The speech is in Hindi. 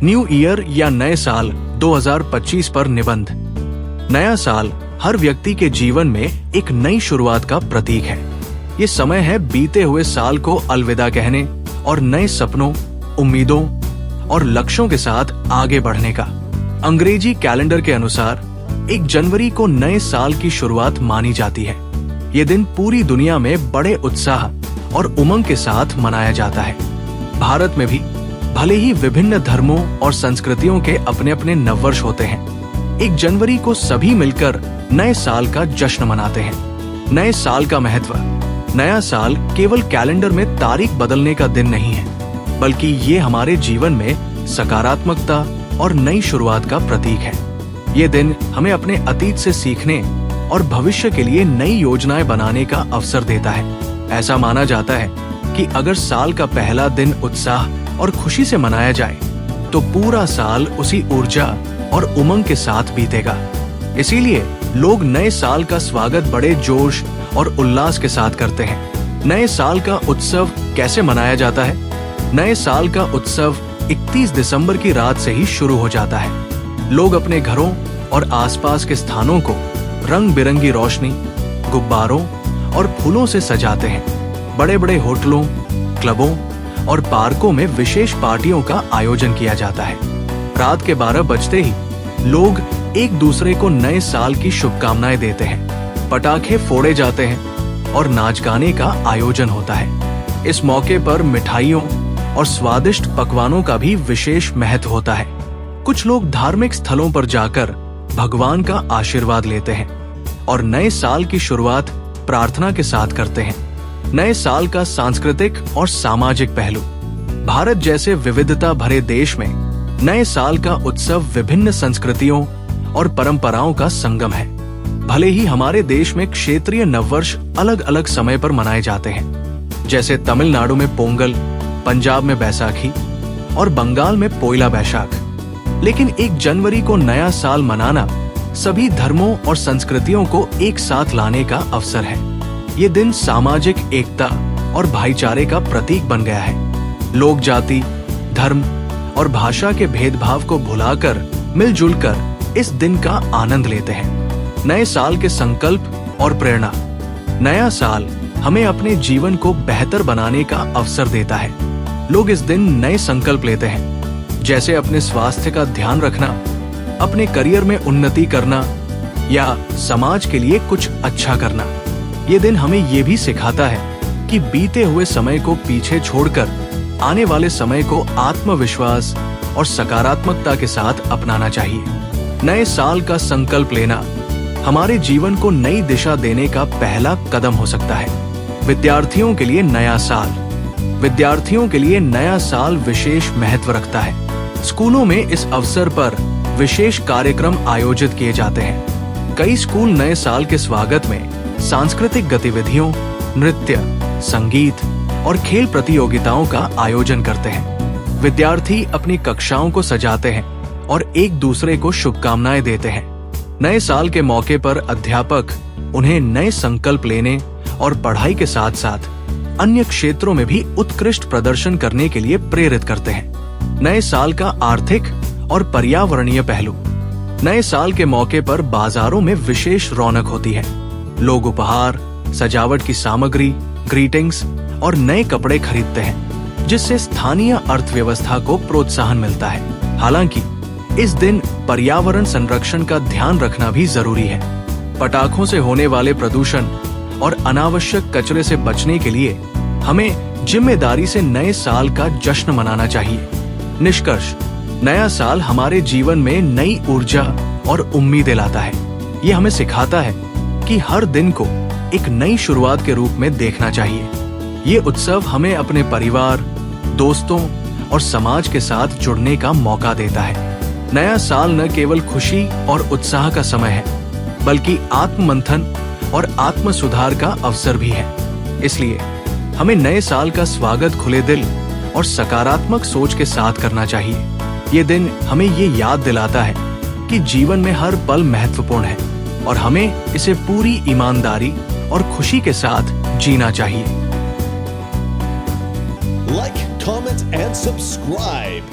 न्यू ईयर या नए साल 2025 पर निबंध। नया साल हर व्यक्ति के जीवन में एक नई शुरुआत का प्रतीक है। ये समय है बीते हुए साल को अलविदा कहने और नए सपनों, उम्मीदों और लक्ष्यों के साथ आगे बढ़ने का। अंग्रेजी कैलेंडर के अनुसार 1 जनवरी को नए साल की शुरुआत मानी जाती है। ये दिन पूरी दुनिया में बड़े उत्साह और उमंग के साथ मनाया जाता है। भारत में भी भले ही विभिन्न धर्मों और संस्कृतियों के अपने अपने नववर्ष होते हैं, 1 जनवरी को सभी मिलकर नए साल का जश्न मनाते हैं। नए साल का महत्व। नया साल केवल कैलेंडर में तारीख बदलने का दिन नहीं है, बल्कि ये हमारे जीवन में सकारात्मकता और नई शुरुआत का प्रतीक है। ये दिन हमें अपने अतीत से सीखने और भविष्य के लिए नई योजनाएं बनाने का अवसर देता है। ऐसा माना जाता है कि अगर साल का पहला दिन उत्साह और खुशी से मनाया जाए, तो पूरा साल उसी ऊर्जा और उमंग के साथ बीतेगा। इसीलिए लोग नए साल का स्वागत बड़े जोश और उल्लास के साथ करते हैं। नए साल का उत्सव कैसे मनाया जाता है? नए साल का उत्सव 31 दिसंबर की रात से ही शुरू हो जाता है। लोग अपने घरों और आसपास के स्थानों को रंग बिरंगी रोशनी, गुब्बारों और फूलों से सजाते हैं। बड़े बड़े होटलों, क्लबों और पार्कों में विशेष पार्टियों का आयोजन किया जाता है। रात के 12 बजते ही लोग एक दूसरे को नए साल की शुभकामनाएं देते हैं। पटाखे फोड़े जाते हैं और नाच गाने का आयोजन होता है। इस मौके पर मिठाइयों और स्वादिष्ट पकवानों का भी विशेष महत्व होता है। कुछ लोग धार्मिक स्थलों पर जाकर भगवान का आशीर्वाद लेते हैं और नए साल की शुरुआत प्रार्थना के साथ करते हैं। नए साल का सांस्कृतिक और सामाजिक पहलू। भारत जैसे विविधता भरे देश में नए साल का उत्सव विभिन्न संस्कृतियों और परंपराओं का संगम है। भले ही हमारे देश में क्षेत्रीय नववर्ष अलग अलग समय पर मनाए जाते हैं, जैसे तमिलनाडु में पोंगल, पंजाब में बैसाखी और बंगाल में पोइला बैशाख, लेकिन 1 जनवरी को नया साल मनाना सभी धर्मों और संस्कृतियों को एक साथ लाने का अवसर है। ये दिन सामाजिक एकता और भाईचारे का प्रतीक बन गया है। लोग जाति, धर्म और भाषा के भेदभाव को भुलाकर मिलजुल कर इस दिन का आनंद लेते हैं। नए साल के संकल्प और प्रेरणा। नया साल हमें अपने जीवन को बेहतर बनाने का अवसर देता है। लोग इस दिन नए संकल्प लेते हैं, जैसे अपने स्वास्थ्य का ध्यान रखना, अपने करियर में उन्नति करना या समाज के लिए कुछ अच्छा करना। ये दिन हमें ये भी सिखाता है कि बीते हुए समय को पीछे छोड़कर आने वाले समय को आत्मविश्वास और सकारात्मकता के साथ अपनाना चाहिए। नए साल का संकल्प लेना हमारे जीवन को नई दिशा देने का पहला कदम हो सकता है। विद्यार्थियों के लिए नया साल। विद्यार्थियों के लिए नया साल विशेष महत्व रखता है। स्कूलों में इस अवसर पर विशेष कार्यक्रम आयोजित किए जाते हैं। कई स्कूल नए साल के स्वागत में सांस्कृतिक गतिविधियों, नृत्य, संगीत और खेल प्रतियोगिताओं का आयोजन करते हैं। विद्यार्थी अपनी कक्षाओं को सजाते हैं और एक दूसरे को शुभकामनाएं देते हैं। नए साल के मौके पर अध्यापक उन्हें नए संकल्प लेने और पढ़ाई के साथ साथ अन्य क्षेत्रों में भी उत्कृष्ट प्रदर्शन करने के लिए प्रेरित करते हैं। नए साल का आर्थिक और पर्यावरणीय पहलू। नए साल के मौके पर बाजारों में विशेष रौनक होती है। लोग उपहार, सजावट की सामग्री, ग्रीटिंग्स और नए कपड़े खरीदते हैं, जिससे स्थानीय अर्थव्यवस्था को प्रोत्साहन मिलता है। हालांकि इस दिन पर्यावरण संरक्षण का ध्यान रखना भी जरूरी है। पटाखों से होने वाले प्रदूषण और अनावश्यक कचरे से बचने के लिए हमें जिम्मेदारी से नए साल का जश्न मनाना चाहिए। निष्कर्ष। नया साल हमारे जीवन में नई ऊर्जा और उम्मीदें लाता है। ये हमें सिखाता है कि हर दिन को एक नई शुरुआत के रूप में देखना चाहिए। ये उत्सव हमें अपने परिवार, दोस्तों और समाज के साथ जुड़ने का मौका देता है। नया साल न केवल खुशी और उत्साह का समय है, बल्कि आत्ममंथन और आत्म सुधार का अवसर भी है। इसलिए हमें नए साल का स्वागत खुले दिल और सकारात्मक सोच के साथ करना चाहिए। ये दिन हमें ये याद दिलाता है कि जीवन में हर पल महत्वपूर्ण है और हमें इसे पूरी ईमानदारी और खुशी के साथ जीना चाहिए। Like, comment, and subscribe.